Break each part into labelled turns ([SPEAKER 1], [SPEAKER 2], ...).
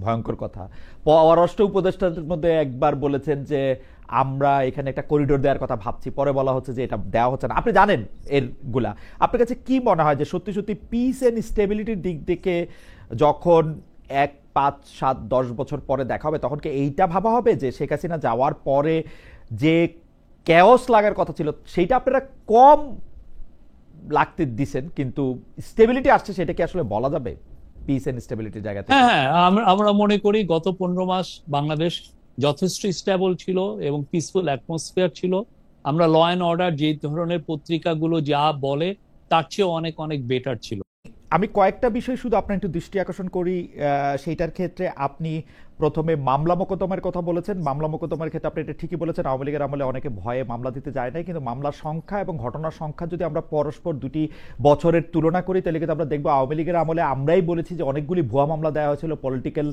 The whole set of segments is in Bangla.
[SPEAKER 1] ভয়ঙ্কর কথা। পররাষ্ট্র উপদেষ্টাদের মধ্যে একবার বলেছেন যে আমরা এখানে একটা করিডোর দেওয়ার কথা ভাবছি, পরে বলা হচ্ছে যে এটা দেওয়া হচ্ছে না। আপনি জানেন এরগুলা। আপনার কাছে কি মনে হয় যে সত্যি সত্যি পিস এন্ড স্টেবিলিটির দিক থেকে যখন 1, 5, 7, 10 বছর পরে দেখা হবে, তখন কি এইটা ভাবা হবে যে শেখ হাসিনা যাওয়ার পরে যে ক্যাওস লাগার কথা ছিল সেইটা আপনারা কম লাগতে দিছেন, কিন্তু স্টেবিলিটি আসছে, সেটা কি আসলে বলা যাবে পিস এন্ড স্টেবিলিটির জায়গা থেকে?
[SPEAKER 2] হ্যাঁ, হ্যাঁ, আমরা মনে করি গত 15 মাস বাংলাদেশ যথেষ্ট স্টেবল ছিল এবং পিসফুল অ্যাটমসফিয়ার ছিল। আমরা ল অ্যান্ড অর্ডার যে ধরনের পত্রিকাগুলো যা বলে তার চেয়ে অনেক অনেক বেটার ছিল।
[SPEAKER 1] আমি কয়েকটা বিষয় শুধু আপনার একটু দৃষ্টি আকর্ষণ করি। সেইটার ক্ষেত্রে আপনি প্রথমে মামলা মোকদ্দমার কথা বলেছেন। মামলা মোকদ্দমার ক্ষেত্রে আপনি এটা ঠিকই বলেছেন, আওয়ামী লীগের আমলে অনেকে ভয়ে মামলা দিতে যায় নাই, কিন্তু মামলার সংখ্যা এবং ঘটনার সংখ্যা যদি আমরা পরস্পর দুটি বছরের তুলনা করি, তাহলে কিন্তু আমরা দেখবো আওয়ামী লীগের আমলে আমরাই বলেছি যে অনেকগুলি ভুয়া মামলা দেওয়া হয়েছিল পলিটিক্যাল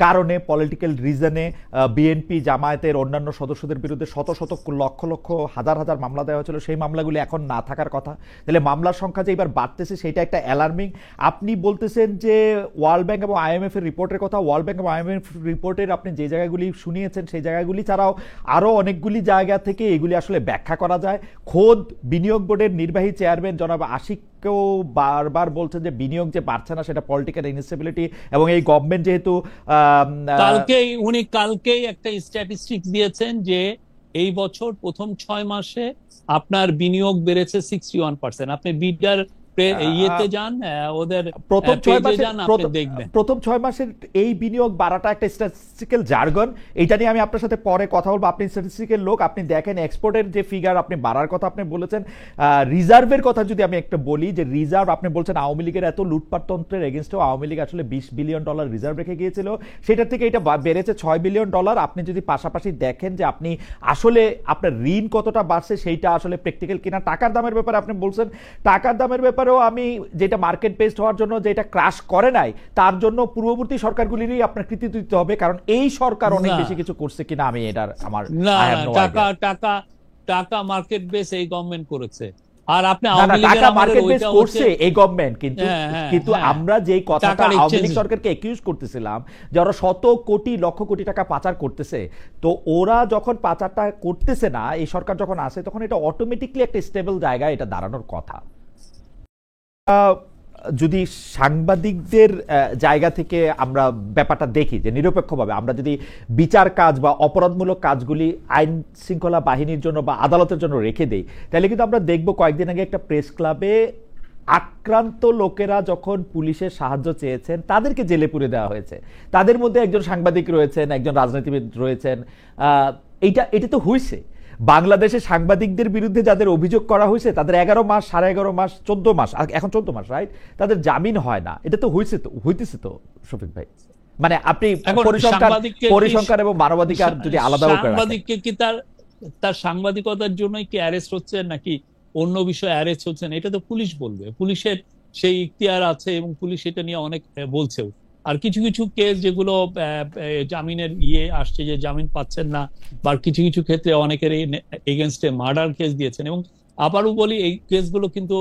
[SPEAKER 1] কারণে, পলিটিক্যাল রিজনে। বিএনপি জামায়াতের অন্যান্য সদস্যদের বিরুদ্ধে শত শত লক্ষ লক্ষ হাজার হাজার মামলা দেওয়া হয়েছিল, সেই মামলাগুলি এখন না থাকার কথা। তাহলে মামলার সংখ্যা যে এবার বাড়তেছে সেটা একটা অ্যালার্মিং। আপনি বলতেছেন যে ওয়ার্ল্ড ব্যাংক এবং আইএমএফ এর রিপোর্টের কথা। ওয়ার্ল্ড ব্যাংক এবং আইএমএফ রিপোর্টের আপনি যে জায়গাগুলি শুনিয়েছেন সেই জায়গাগুলি ছাড়াও আরও অনেকগুলি জায়গা থেকে এগুলি আসলে ব্যাখ্যা করা যায়। খোদ বিনিয়োগ বোর্ডের নির্বাহী চেয়ারম্যান জনাব আশিককেও বারবার বলছেন যে বিনিয়োগ যে বাড়ছে না সেটা পলিটিক্যাল ইনস্টেবিলিটি, এবং এই গভর্নমেন্ট যেহেতু
[SPEAKER 2] কালকেই একটা স্ট্যাটিস্টিক্স দিয়েছেন যে এই বছর প্রথম 6 মাসে আপনার বিনিয়োগ বেড়েছে 61%। আপনি বিডার ইয়েতে যান, ওদের
[SPEAKER 1] প্রথম ছয়
[SPEAKER 2] পেজে
[SPEAKER 1] মাসের
[SPEAKER 2] যান, আপনি দেখবেন।
[SPEAKER 1] প্রথম 6 মাসের এই বিনিয়োগ বাড়াটা একটা স্ট্যাটিস্টিক্যাল জার্গন। এটা নিয়ে আমি আপনার সাথে পরে কথা বলবো। আপনি স্ট্যাটিস্টিক্যাল লোক, আপনি দেখেন এক্সপোর্টের যে ফিগার আপনি বাড়ার কথা আপনি বলেছেন। রিজার্ভের কথা যদি আমি একটা বলি, যে রিজার্ভ আপনি বলছেন আওয়ামী লীগের এত লুটপাটতন্ত্রের এগেনস্টেও আওয়ামী লীগ আসলে $20 বিলিয়ন রিজার্ভ রেখে গিয়েছিল, সেটার থেকে এটা বেড়েছে $6 বিলিয়ন। আপনি যদি পাশাপাশি দেখেন যে আপনি আসলে আপনার ঋণ কতটা বাড়ছে সেইটা আসলে প্র্যাকটিক্যাল কিনা। টাকার দামের ব্যাপারে আপনি বলছেন, টাকার দামের ব্যাপারেও আমি যেটা মার্কেট বেসড হওয়ার জন্য যেটা ক্রাশ করে নাই, তার জন্য পূর্ববর্তী সরকারগুলিরই আপনার কৃতিত্ব দিতে হবে, কারণ এই সরকার অনেক
[SPEAKER 2] না,
[SPEAKER 1] বেশি কিছু করছে কিনা আমি এটার আমার
[SPEAKER 2] না,
[SPEAKER 1] আই হ্যাভ
[SPEAKER 2] না,
[SPEAKER 1] নো
[SPEAKER 2] টাকা
[SPEAKER 1] আইডিয়া।
[SPEAKER 2] টাকা টাকা মার্কেট বেস এই গভর্নমেন্ট করেছে। আর আপনি
[SPEAKER 1] না না,
[SPEAKER 2] আওয়ামী লীগের
[SPEAKER 1] টাকা
[SPEAKER 2] আমলের
[SPEAKER 1] মার্কেট বেস
[SPEAKER 2] ওইটা হচ্ছে।
[SPEAKER 1] করছে এই গভর্নমেন্ট, কিন্তু
[SPEAKER 2] হ্যাঁ, হ্যাঁ,
[SPEAKER 1] কিন্তু
[SPEAKER 2] হ্যাঁ,
[SPEAKER 1] আমরা যেই কথাটা
[SPEAKER 2] টাকার
[SPEAKER 1] আওয়ামী লীগ
[SPEAKER 2] এক্সচেঞ্জ।
[SPEAKER 1] সরকারকে একিউজ করতেছিলাম যে ওরা শত কোটি লক্ষ কোটি টাকা পাচার করতেছে, তো ওরা যখন পাচারটা করতেছে না, এই সরকার যখন আসে, তখন এটা অটোমেটিকলি একটা স্টেবল জায়গায় এটা দাঁড়ানোর কথা। যদি সাংবাদিকদের জায়গা থেকে আমরা ব্যাপারটা দেখি, যে নিরপেক্ষভাবে আমরা যদি বিচার কাজ বা অপরাধমূলক কাজগুলি আইন শৃঙ্খলা বাহিনীর জন্য বা আদালতের জন্য রেখে দেই, তাহলে কিন্তু আমরা দেখব কয়েকদিন আগে একটা প্রেস ক্লাবে আক্রান্ত লোকেরা যখন পুলিশের সাহায্য চেয়েছেন তাদেরকে জেলে পুরে দেওয়া হয়েছে। তাদের মধ্যে একজন সাংবাদিক রয়েছেন, একজন রাজনীতিবিদ রয়েছেন। এটা তো হয়েছে। বাংলাদেশের সাংবাদিকদের বিরুদ্ধে যাদের অভিযোগ করা হয়েছে তাদের 11 মাস, 11.5 মাস, 14 মাস, এখন 14 মাস, রাইট, তাদের জামিন হয় না। এটা তো হয়েছে, তো হইতেছে তো শফিক ভাই। মানে আপনি
[SPEAKER 2] এখন
[SPEAKER 1] পরিসংখ্যান এবং মানবাধিকার যদি আলাদা করে রাখেন।
[SPEAKER 2] সাংবাদিককে কি তার তার সাংবাদিকতার জন্যই কি অ্যারেস্ট হচ্ছে নাকি অন্য বিষয়ে অ্যারেস্ট হচ্ছেন, এটা তো পুলিশ বলবে। পুলিশের সেই ইখতিয়ার আছে এবং পুলিশ এটা নিয়ে অনেক বলছেও। আর কিছু কিছু কেস যেগুলো জামিনের আসছে, যে জামিন পাচ্ছেন না, বা কিছু কিছু ক্ষেত্রে অনেকের এগেনস্টে মার্ডার কেস দিয়েছেন। এবং আবারও বলি, এই কেসগুলো কিন্তু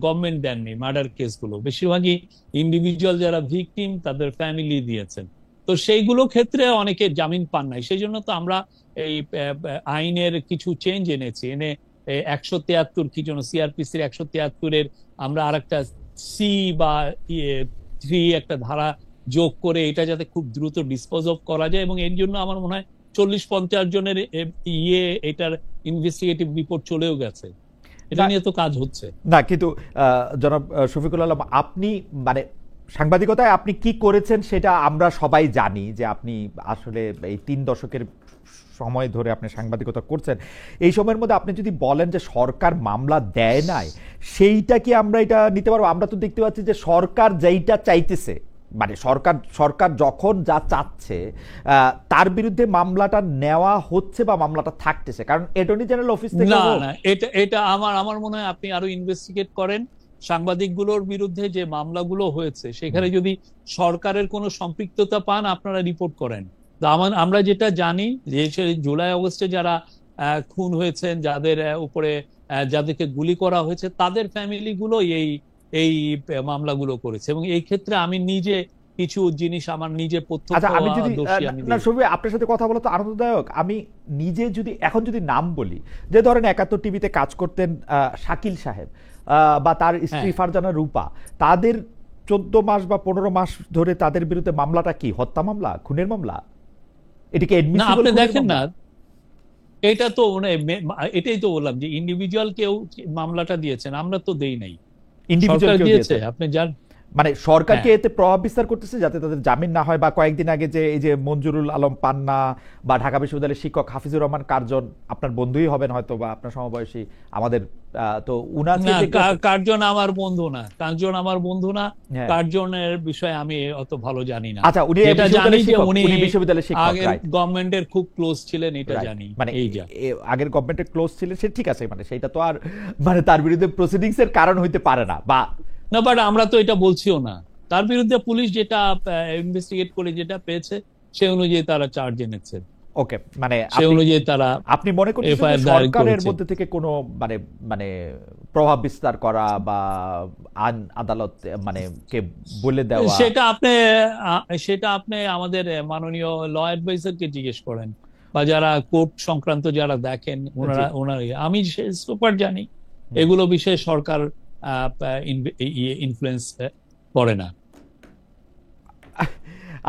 [SPEAKER 2] গভর্নমেন্ট দেননি। মার্ডার কেসগুলো বেশিরভাগই ইন্ডিভিজুয়াল যারা ভিকটিম তাদের ফ্যামিলি দিয়েছেন। তো সেইগুলো ক্ষেত্রে অনেকে জামিন পান নাই। সেই জন্য তো আমরা এই আইনের কিছু চেঞ্জ এনেছি, এনে 173 কি জন্য সিআরপিসির 173-এর আমরা আর একটা সি বা 3 একটা ধারা যোগ করে এটা যাতে খুব দ্রুত ডিসপোজ অফ করা যায়। এবং এর জন্য আমার মনে হয় 40-50 জনের এটার ইনভেস্টিগেটিভ রিপোর্ট চলেও গেছে। এটা
[SPEAKER 1] না
[SPEAKER 2] নিয়ে তো কাজ হচ্ছে।
[SPEAKER 1] না, কিন্তু জনাব শফিকুল আলম, আপনি মানে সাংবাদিকতায় আপনি কি করেছেন সেটা আমরা সবাই জানি, যে আপনি আসলে এই 3 দশকের সময় ধরে আপনি সাংবাদিকতা করছেন। এই সময়ের মধ্যে আপনি যদি বলেন যে সরকার মামলা দেয় নাই, সেইটা কি আমরা এটা নিতে পারবো? আমরা তো দেখতে পাচ্ছি যে সরকার যেইটা চাইতেছে, মানে সরকার যখন যা চাচ্ছে তার বিরুদ্ধে মামলাটা নেওয়া হচ্ছে বা মামলাটা থাকতেছে, কারণ অ্যাটর্নি জেনারেল অফিস থেকে
[SPEAKER 2] না,
[SPEAKER 1] হোক।
[SPEAKER 2] না, এটা এটা আমার মনে হয় আপনি আরো ইনভেস্টিগেট করেন। সাংবাদিকগুলোর বিরুদ্ধে যে মামলাগুলো হয়েছে সেখানে যদি সরকারের কোনো সম্পৃক্ততা পান, আপনারা রিপোর্ট করেন। তো আমরা যেটা জানি যে জুলাই আগস্টে যারা খুন হয়েছেন, যাদের উপরে যাদেরকে গুলি করা হয়েছে, তাদের ফ্যামিলি গুলো এই এই মামলাগুলো করেছে। এবং এই ক্ষেত্রে আমি নিজে কিছু জিনিস আমার নিজে
[SPEAKER 1] আচ্ছা, আমি যদি
[SPEAKER 2] প্রত্যক্ষদর্শী আমি
[SPEAKER 1] না
[SPEAKER 2] দিই।
[SPEAKER 1] শফি, আপনার সাথে কথা বলা তো আনন্দদায়ক। আমি নিজে যদি এখন যদি নাম বলি, যে ধরেন ৭১ টিভিতে কাজ করতেন শাকিল সাহেব বা তার স্ত্রী
[SPEAKER 2] হ্যাঁ,
[SPEAKER 1] ফারজানা রূপা, তাদের ১৪ মাস বা ১৫ মাস ধরে তাদের বিরুদ্ধে মামলাটা কি হত্যা মামলা, খুনের মামলা? এটিকে
[SPEAKER 2] না
[SPEAKER 1] এডমিসিবল
[SPEAKER 2] আপনি
[SPEAKER 1] খুনের
[SPEAKER 2] দেখেন
[SPEAKER 1] মামলা?
[SPEAKER 2] না, এটা তো মানে এটাই তো বললাম যে ইন্ডিভিজুয়াল কেউ মামলাটা দিয়েছেন, আমরা তো দেই নাই,
[SPEAKER 1] ইন্ডিভিজুয়াল
[SPEAKER 2] সরকার
[SPEAKER 1] কেউ
[SPEAKER 2] দিয়েছে,
[SPEAKER 1] দিয়েছেন?
[SPEAKER 2] আপনি জান।
[SPEAKER 1] মানে সরকারকে
[SPEAKER 2] হ্যাঁ,
[SPEAKER 1] এতে প্রভাব বিস্তার করতেছে যাতে তাদের জামিন না হয়? বা কয়েকদিন আগে যে এই যে মঞ্জুরুল আলম পান্না বা ঢাকা বিশ্ববিদ্যালয়ের শিক্ষক হাফিজুর রহমান কার্জন, আপনার বন্ধুই হবেন হয়তো বা আপনার সমবয়সী আমাদের, তো উনাকে
[SPEAKER 2] না
[SPEAKER 1] যে
[SPEAKER 2] কার্জন আমার বন্ধু না, কার্জন আমার বন্ধু না,
[SPEAKER 1] হ্যাঁ,
[SPEAKER 2] কার্জনের বিষয়ে আমি অত ভালো জানি না।
[SPEAKER 1] আচ্ছা, উনি
[SPEAKER 2] যেটা জানি
[SPEAKER 1] বিশ্ববিদ্যালয়ের
[SPEAKER 2] যে
[SPEAKER 1] শিক্ষক,
[SPEAKER 2] উনি
[SPEAKER 1] উনি বিশ্ববিদ্যালয়ের শিক্ষক,
[SPEAKER 2] আগের
[SPEAKER 1] রাইট?
[SPEAKER 2] গভর্নমেন্টের খুব ক্লোজ ছিলেন, এটা
[SPEAKER 1] রাইট,
[SPEAKER 2] জানি।
[SPEAKER 1] মানে
[SPEAKER 2] এই যা।
[SPEAKER 1] আগের গভর্নমেন্টের ক্লোজ ছিলেন, সে ঠিক আছে, মানে সেটা তো আর মানে তার বিরুদ্ধে প্রসিডিংস এর কারণ হইতে পারে না। বা
[SPEAKER 2] না বাট আমরা তো এটা বলছিও না, তার বিরুদ্ধে পুলিশ যেটা ইনভেস্টিগেট করে যেটা পেয়েছে সে অনুযায়ী তারা চার্জ এনেছে,
[SPEAKER 1] ওকে, মানে
[SPEAKER 2] সে অনুযায়ী তারা
[SPEAKER 1] আপনি মনে করছেন যে
[SPEAKER 2] এফআইআর দায়ের
[SPEAKER 1] সরকারের
[SPEAKER 2] করেছে।
[SPEAKER 1] মধ্যে থেকে কোনো মানে মানে প্রভাব বিস্তার করা বা আদালত মানে কে বলে দেওয়া?
[SPEAKER 2] সেটা আপনি আমাদের মাননীয় ল অ্যাডভাইজারকে জিজ্ঞেস করেন, বা যারা কোর্ট সংক্রান্ত যারা দেখেন
[SPEAKER 1] জি,
[SPEAKER 2] ওনারা, আমি সুপার জানি
[SPEAKER 1] হুম।
[SPEAKER 2] এগুলো বিষয়ে সরকার ইনফ্লুয়েন্স করে না।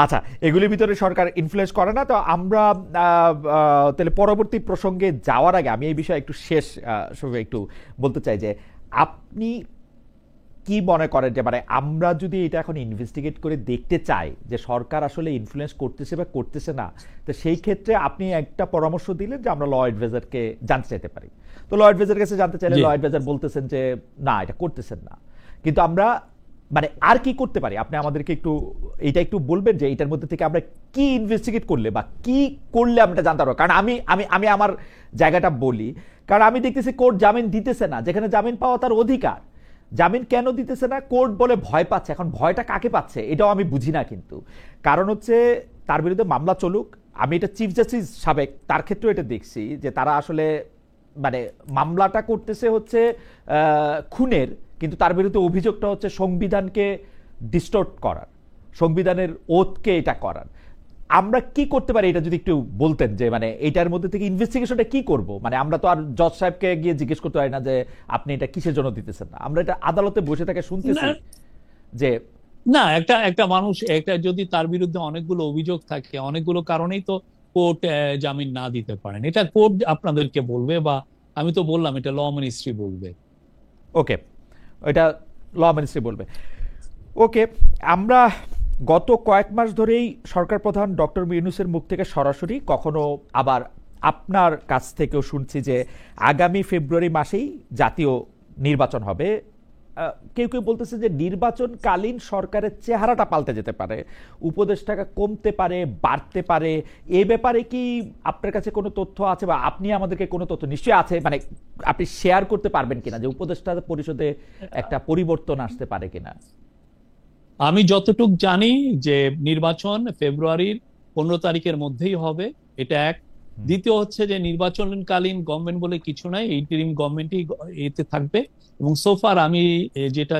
[SPEAKER 1] আচ্ছা, এগুলির ভিতরে সরকার ইনফ্লুয়েন্স করে না। তো আমরা তাহলে পরবর্তী প্রসঙ্গে যাওয়ার আগে আমি এই বিষয়ে একটু শেষ শুরু একটু বলতে চাই যে আপনি কি মনে করেন যে মানে আমরা যদি এটা এখন ইনভেস্টিগেট করে দেখতে চাই যে সরকার আসলে ইনফ্লুয়েন্স করতেছে বা করতেছে না, তো সেই ক্ষেত্রে আপনি একটা পরামর্শ দিলেন যে আমরা ল অ্যাডভাইজারকে জানতে চাইতে পারি। তো ল অ্যাডভাইজার কাছে জানতে চাইলে
[SPEAKER 2] জি।
[SPEAKER 1] ল অ্যাডভাইজার বলতেছেন যে না, এটা করতেছেন না। কিন্তু আমরা মানে আর কি করতে পারি? আপনি আমাদেরকে একটু এটা একটু বলবেন যে এটার মধ্যে থেকে আমরা কি ইনভেস্টিগেট করলে বা কি করলে আমরা এটা জানতে পারবো? কারণ আমি আমি আমি আমার জায়গাটা বলি, কারণ আমি দেখতেছি কোর্ট জামিন দিতেছে না, যেখানে জামিন পাওয়া তার অধিকার। জামিন কেন দিতেছে না? কোর্ট বলে ভয় পাচ্ছে। এখন ভয়টা কাকে পাচ্ছে এটাও আমি বুঝি না। কিন্তু কারণ হচ্ছে তার বিরুদ্ধে মামলা চলুক। আমি এটা চিফ জাস্টিস সাবেক, তার ক্ষেত্রেও এটা দেখছি যে তারা আসলে মানে মামলাটা করতেছে হচ্ছে খুনের, কিন্তু তার বিরুদ্ধে অভিযোগটা হচ্ছে সংবিধানকে ডিস্টর্ট করার, সংবিধানের ওথকে এটা করার। আমরা কি করতে পারি এটা যদি একটু বলতেন, যে মানে এটার মধ্যে থেকে ইনভেস্টিগেশনটা কি করব? মানে আমরা তো আর জজ সাহেবকে গিয়ে জিজ্ঞেস করতে পারি না যে আপনি এটা কিসের জন্য দিতেছেন না। আমরা এটা আদালতে বসে থেকে শুনতেছি
[SPEAKER 2] না,
[SPEAKER 1] যে
[SPEAKER 2] না একটা একটা মানুষ একটা যদি তার বিরুদ্ধে অনেকগুলো অভিযোগ থাকে, অনেকগুলো কারণেই তো কোর্ট জামিন না দিতে পারেন, এটা কোর্ট আপনাদেরকে বলবে, বা আমি তো বললাম এটা ল মিনিস্ট্রি বলবে।
[SPEAKER 1] ওকে, এটা ল মিনিস্ট্রি বলবে। ওকে, আমরা গত কয়েক মাস ধরেই সরকার প্রধান ডক্টর ইউনূসের মুখ থেকে সরাসরি, কখনো আবার আপনার কাছ থেকেও শুনছি যে আগামী ফেব্রুয়ারি মাসেই জাতীয় নির্বাচন হবে। কেউ কেউ বলতেছে যে নির্বাচনকালীন সরকারের চেহারাটা পাল্টে যেতে পারে, উপদেষ্টাটা কমতে পারে, বাড়তে পারে। এ ব্যাপারে কি আপনার কাছে কোনো তথ্য আছে, বা আপনি আমাদেরকে কোনো তথ্য নিশ্চয়ই আছে, মানে আপনি শেয়ার করতে পারবেন কিনা যে উপদেষ্টা পরিষদে একটা পরিবর্তন আসতে পারে কিনা?
[SPEAKER 2] আমি যতটুক জানি যে নির্বাচন ফেব্রুয়ারির 15 তারিখের মধ্যেই হবে, এটা এক। দ্বিতীয় হচ্ছে যে নির্বাচনকালীন গভর্নমেন্ট বলে কিছু নাই, ইন্টারিম গভর্নমেন্টই এতে থাকবে। এবং সোফার আমি যেটা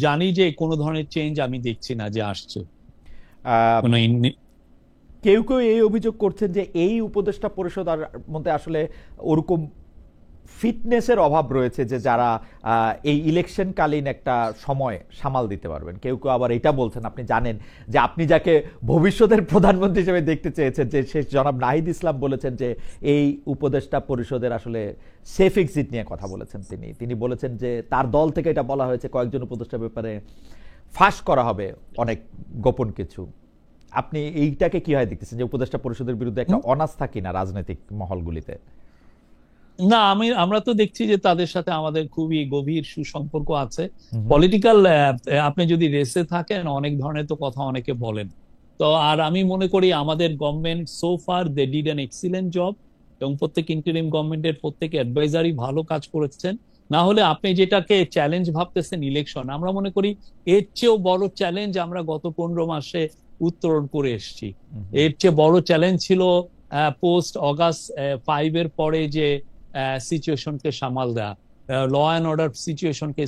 [SPEAKER 2] জানি যে কোনো ধরনের চেঞ্জ আমি দেখছি না যে আসছে
[SPEAKER 1] আহ,
[SPEAKER 2] কোনো
[SPEAKER 1] কেউ কেউ এই অভিযোগ করছেন যে এই উপদেষ্টা পরিষদ আর মধ্যে আসলে ওরকম ফিটনেসের অভাব রয়েছে যে যারা এই ইলেকশনকালীন একটা সময় সামাল দিতে পারবেন। কেউ কেউ আবার এটা বলছেন, আপনি জানেন যে আপনি যাকে ভবিষ্যতের প্রধানমন্ত্রী হিসেবে দেখতে চেয়েছেন, যে শেষ জনাব নাহিদ ইসলাম বলেছেন যে এই উপদেষ্টা পরিষদের আসলে সেফ এক্সিট নিয়ে কথা বলেছেন। তিনি বলেছেন যে তার দল থেকে এটা বলা হয়েছে কয়েকজন উপদেষ্টার ব্যাপারে ফাঁস করা হবে অনেক গোপন কিছু। আপনি এইটাকে কি হয় দেখতেছেন, যে উপদেষ্টা পরিষদের বিরুদ্ধে একটা অনাস্থা কিনা রাজনৈতিক মহলগুলিতে?
[SPEAKER 2] না, আমরা তো দেখছি যে তাদের সাথে আমাদের খুবই গভীর সুসম্পর্ক আছে। পলিটিক্যাল আপনি যদি রেসে থাকেন অনেক ধরনের তো কথা অনেকে বলেন। তো আর আমি মনে করি আমাদের government so far they did an excellent job, এবং প্রত্যেক ইন্টারিম গভর্নমেন্টের প্রত্যেক অ্যাডভাইজারই ভালো কাজ করেছেন। না হলে আপনি যেটাকে চ্যালেঞ্জ ভাবতেছেন ইলেকশন, আমরা মনে করি এর চেয়েও বড় চ্যালেঞ্জ আমরা গত 15 মাসে উত্তরণ করে এসেছি। এর চেয়ে বড় চ্যালেঞ্জ ছিল পোস্ট অগাস্ট 5-এর পরে যে সিচুয়েশনকে সামাল দেওয়া, ল অ্যান্ড অর্ডার সিচুয়েশনকে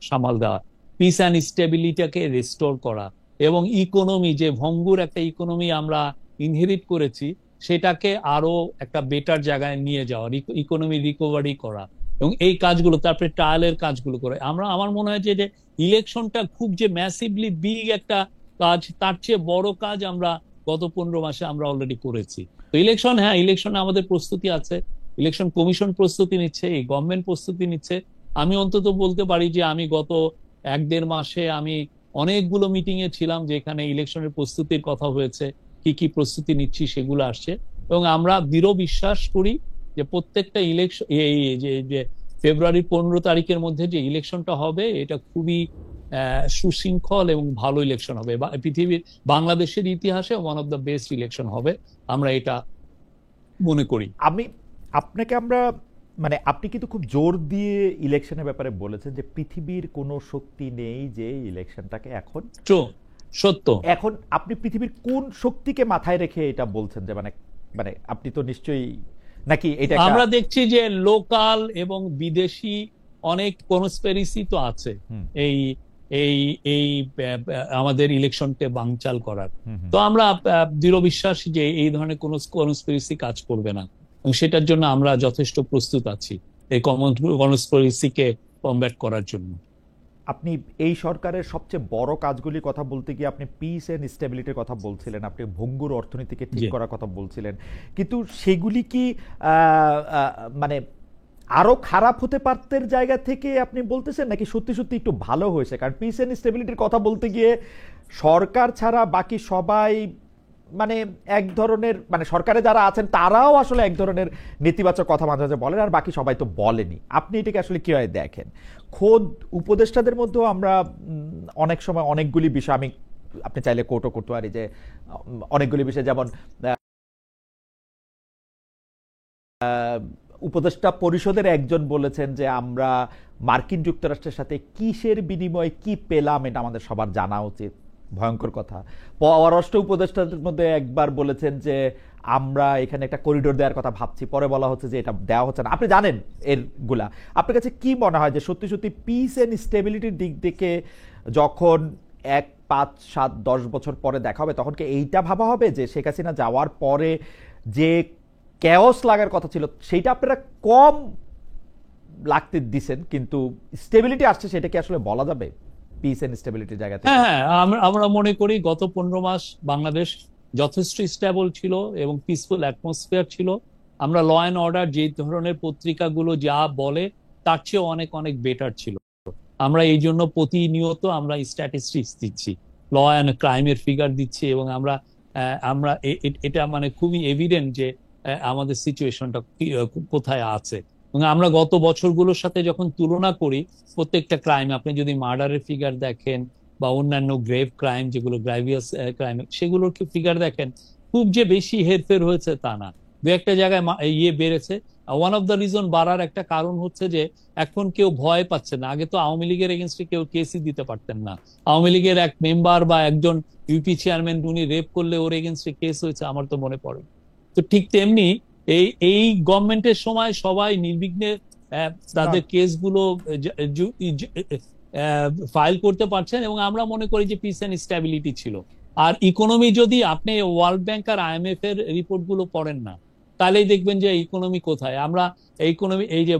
[SPEAKER 2] সামাল দেওয়া, পিস অ্যান্ড স্টেবিলিটিকে রিস্টোর করা, এবং ইকোনমি, যে ভঙ্গুর একটা ইকোনমি আমরা ইনহেরিট করেছি, সেটাকে আরো একটা বেটার জায়গায় নিয়ে যাওয়া, ইকোনমি রিকভারি করা, এবং এই কাজগুলো, তারপরে ট্রায়ালের কাজগুলো করে আমার মনে হয় যে ইলেকশনটা খুব যে ম্যাসিভলি বিগ একটা কাজ, তার চেয়ে বড় কাজ আমরা গত 15 মাসে আমরা অলরেডি করেছি। তো ইলেকশন, হ্যাঁ, ইলেকশনে আমাদের প্রস্তুতি আছে, ইলেকশন কমিশন প্রস্তুতি নিচ্ছে, এই গভর্নমেন্ট প্রস্তুতি নিচ্ছে। আমি অন্তত বলতে পারি যে আমি গত 1-1.5 মাসে আমি অনেকগুলো মিটিং এ ছিলাম যেখানে ইলেকশনের প্রস্তুতির কথা হয়েছে, কি কি প্রস্তুতি নিচ্ছি সেগুলো আসছে। এবং আমরা দৃঢ় বিশ্বাস করি যে প্রত্যেকটা ইলেকশন, এই যে ফেব্রুয়ারি 15 তারিখের মধ্যে যে ইলেকশনটা হবে, এটা খুবই সুশৃঙ্খল এবং ভালো ইলেকশন হবে, পৃথিবীর, বাংলাদেশের ইতিহাসে one of the best election হবে, আমরা এটা মনে করি।
[SPEAKER 1] আমরা মানে আপনি কিন্তু খুব জোর দিয়ে ইলেকশনের ব্যাপারে বলেছেন যে পৃথিবীর কোনো শক্তি নেই যে ইলেকশনটাকে এখন,
[SPEAKER 2] সত্য।
[SPEAKER 1] এখন আপনি পৃথিবীর কোন শক্তিকে মাথায় রেখে এটা বলছেন যে মানে মানে আপনি তো নিশ্চয়ই, নাকি এটা
[SPEAKER 2] আমরা দেখছি যে লোকাল এবং বিদেশি অনেক কনস্পিরেসি তো আছে এই এই এই আমাদের ইলেকশনকে বানচাল করার। তো আমরা দৃঢ় বিশ্বাসী যে এই ধরনের কোন কনস্পিরেসি কাজ করবে না, এবং সেটার জন্য আমরা যথেষ্ট প্রস্তুত আছি এই কনস্পিরেসিকে কমব্যাট করার জন্য।
[SPEAKER 1] আপনি এই সরকারের সবচেয়ে বড় কাজগুলির কথা বলতে গিয়ে আপনি পিস এন্ড স্টেবিলিটির কথা বলছিলেন, আপনি ভঙ্গুর অর্থনীতিকে ঠিক করার কথা বলছিলেন, কিন্তু সেগুলি কি মানে আরো খারাপ হতে পারতের জায়গা থেকে আপনি বলতেছেন, নাকি সত্যি সত্যি একটু ভালো হয়েছে? কারণ পিস এন্ড স্টেবিলিটির কথা বলতে গিয়ে সরকার ছাড়া বাকি সবাই মানে এক ধরনের, মানে সরকারে যারা আছেন তারাও আসলে এক ধরনের নেতিবাচক কথা মাঝে মাঝে বলেন, আর বাকি সবাই তো বলেনি। আপনি এটাকে আসলে কিভাবে দেখেন? খোদ উপদেষ্টাদের মধ্যেও আমরা অনেক সময় অনেকগুলি বিষয়, আমি আপনি চাইলে কোটও করতে পারি যে অনেকগুলি বিষয়, যেমন উপদেষ্টা পরিষদের একজন বলেছেন যে আমরা মার্কিন যুক্তরাষ্ট্রের সাথে কিসের বিনিময়ে কি পেলাম এটা আমাদের সবার জানা উচিত। ভয়ঙ্কর কথা। পররাষ্ট্র উপদেষ্টাদের মধ্যে একবার বলেছেন যে আমরা এখানে একটা করিডোর দেওয়ার কথা ভাবছি, পরে বলা হচ্ছে যে এটা দেওয়া হচ্ছে না। আপনি জানেন এরগুলা। আপনার কাছে কি মনে হয় যে সত্যি সত্যি পিস এন্ড স্টেবিলিটির দিক থেকে যখন 1, 5, 7, 10 বছর পরে দেখা হবে, তখন কি এইটা ভাবা হবে যে শেখ হাসিনা যাওয়ার পরে যে ক্যাওস লাগার কথা ছিল সেইটা আপনারা কম লাগতে দিছেন, কিন্তু স্টেবিলিটি আসছে, সেটা কি আসলে বলা যাবে পিস এন্ড স্টেবিলিটির জায়গা থেকে?
[SPEAKER 2] হ্যাঁ, আমরা মনে করি গত 15 মাস বাংলাদেশ যথেষ্ট স্টেবল ছিল এবং পিসফুল অ্যাটমসফিয়ার ছিল। আমরা ল অ্যান্ড অর্ডার যে ধরনের পত্রিকাগুলো যা বলে তার চেয়ে অনেক অনেক বেটার ছিল। আমরা এই জন্য প্রতিনিয়ত আমরা স্ট্যাটিস্টিক্স দিচ্ছি, ল অ্যান্ড ক্রাইমের ফিগার দিচ্ছি, এবং আমরা আমরা এটা মানে খুবই এভিডেন্ট যে আমাদের সিচুয়েশনটা কোথায় আছে। এবং আমরা গত বছরগুলোর সাথে যখন তুলনা করি, প্রত্যেকটা ক্রাইম, আপনি যদি মার্ডারের ফিগার দেখেন বা অন্যান্য গ্রেভ ক্রাইম, যেগুলো গ্রাভিয়াস ক্রাইম, সেগুলোর ফিগার দেখেন, খুব যে বেশি হেরফের হয়েছে তা না, দু একটা জায়গায় বেড়েছে। ওয়ান অফ দ্য রিজন বাড়ার একটা কারণ হচ্ছে যে এখন কেউ ভয় পাচ্ছে না। আগে তো আওয়ামী লীগের এগেনস্টে কেউ কেসই দিতে পারতেন না। আওয়ামী লীগের এক মেম্বার বা একজন ইউপি চেয়ারম্যান, উনি রেপ করলে ওর এগেনস্টে কেস হয়েছে, আমার তো মনে পড়ে। তো ঠিক তেমনি এই গভর্নমেন্টের সময় সবাই নির্বিঘ্নে তাদের কেসগুলো ফাইল করতে পারছেন, এবং আমরা মনে করি যে পিস এন্ড স্ট্যাবিলিটি ছিল। আর ইকোনমি, যদি আপনি ওয়ার্ল্ড ব্যাংক আর IMF এর রিপোর্ট গুলো পড়েন না, তাহলেই দেখবেন যে ইকোনমি কোথায়। আমরা ইকোনমি, এই যে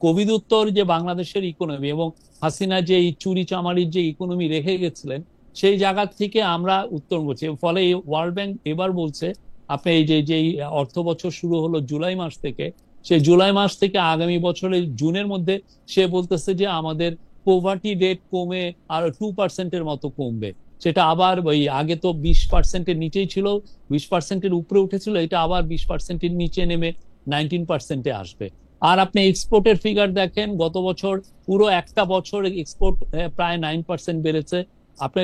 [SPEAKER 2] কোভিড উত্তর যে বাংলাদেশের ইকোনমি এবং হাসিনা যে চুরি চামারির যে ইকোনমি রেখে গেছিলেন, সেই জায়গা থেকে আমরা উত্তরণ করছি। ফলে ওয়ার্ল্ড ব্যাংক এবার বলছে, আপনি এই যে অর্থ বছর শুরু হলো জুলাই মাস থেকে, সেই জুলাই মাস থেকে আগামী বছরের জুনের মধ্যে সে বলতেছে যে আমাদের পোভার্টি রেট কমে আর 2% মতো কমবে। সেটা আবার ওই আগে তো 20%-এর নিচেই ছিল, 20%-এর উপরে উঠেছিল, এটা আবার 20%-এর নিচে নেমে 19%-এ আসবে। আর আপনি এক্সপোর্টের ফিগার দেখেন, গত বছর পুরো একটা বছর এক্সপোর্ট প্রায় 9% বেড়েছে। আপনি